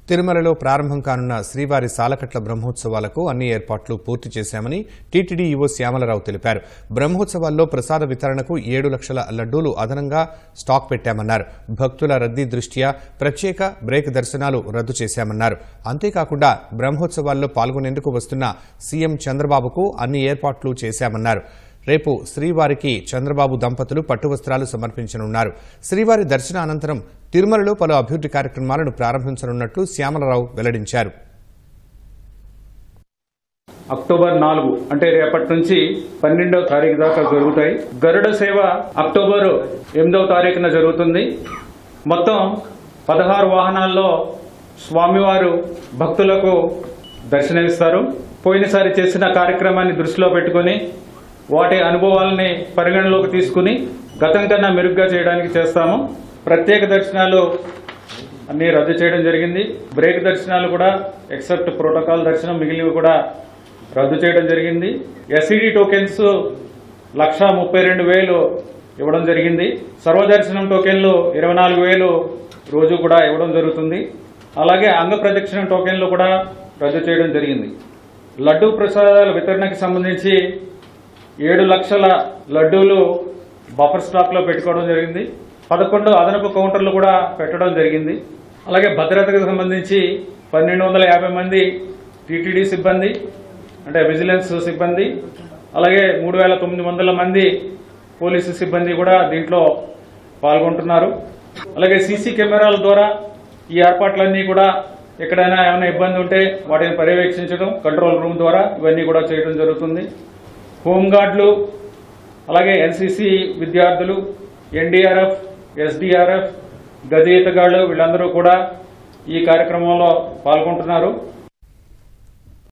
తిరుమలలో ప్రారంభం కానున్న శ్రీవారి సాలకట్ల బ్రహ్మోత్సవాలకు అన్ని ఏర్పాట్లు పూర్తి చేశామని టీటీడీ ఈవో శ్యామలరావు తెలిపారు. బ్రహ్మోత్సవాల్లో ప్రసాద వితరణకు 7 లక్షల లడ్డూలు అదనంగా స్టాక్ పెట్టామన్నారు. భక్తుల రద్దీ దృష్ట్యా ప్రత్యేక బ్రేక్ దర్శనాలు రద్దు చేశామన్నారు. అంతేకాకుండా బ్రహ్మోత్సవాల్లో పాల్గొనేందుకు వస్తున్న సీఎం చంద్రబాబుకు అన్ని ఏర్పాట్లు చేశామన్నారు. రేపు శ్రీవారికి చంద్రబాబు దంపతులు పట్టు వస్త్రాలు సమర్పించనున్నారు. శ్రీవారి దర్శన అనంతరం తిరుమలలో పలు అభివృద్ధి కార్యక్రమాలను ప్రారంభించనున్నట్లు శ్యామలరావు వెల్లడించారు. అక్టోబర్ 4 అంటే రేపటి నుంచి 12వ తారీఖు దాకా జరుగుతాయి. గరుడ సేవ అక్టోబర్ 8వ తారీఖున జరుగుతుంది. మొత్తం 16 వాహనాల్లో స్వామివారు భక్తులకు దర్శనమిస్తారు. పోయినసారి చేసిన కార్యక్రమాన్ని దృష్టిలో పెట్టుకుని వాటి అనుభవాలని పరిగణలోకి తీసుకుని గతం కన్నా మెరుగ్గా చేయడానికి చేస్తాము. ప్రత్యేక దర్శనాలు అన్ని రద్దు చేయడం జరిగింది. బ్రేక్ దర్శనాలు కూడా ఎక్సెప్ట్ ప్రోటోకాల్ దర్శనం మిగిలినవి కూడా రద్దు చేయడం జరిగింది. ఎస్ఈడి టోకెన్స్ 1,32,000 ఇవ్వడం జరిగింది. సర్వదర్శనం టోకెన్లు 24,000 రోజు కూడా ఇవ్వడం జరుగుతుంది. అలాగే అంగ ప్రదక్షిణం టోకెన్లు కూడా రద్దు చేయడం జరిగింది. లడ్డూ ప్రసాదాల వితరణకు సంబంధించి 7 లక్షల లడ్డూలు బఫర్ స్టాక్ లో పెట్టుకోవడం జరిగింది. 11 అదనపు కౌంటర్లు కూడా పెట్టడం జరిగింది. అలాగే భద్రతకు సంబంధించి 1,250 మంది టీటీడీ సిబ్బంది అంటే విజిలెన్స్ సిబ్బంది, అలాగే 3,900 మంది పోలీసు సిబ్బంది కూడా దీంట్లో పాల్గొంటున్నారు. అలాగే సీసీ కెమెరాల ద్వారా ఈ ఏర్పాట్లన్నీ కూడా ఎక్కడైనా ఏమైనా ఇబ్బంది ఉంటే వాటిని పర్యవేక్షించడం కంట్రోల్ రూమ్ ద్వారా ఇవన్నీ కూడా చేయడం జరుగుతుంది. హోంగార్డులు, అలాగే ఎన్సీసీ విద్యార్థులు, ఎన్డీఆర్ఎఫ్, ఎస్డీఆర్ఎఫ్, గజ ఈతగాళ్లు వీళ్ళందరూ కూడా ఈ కార్యక్రమంలో పాల్గొంటున్నారు.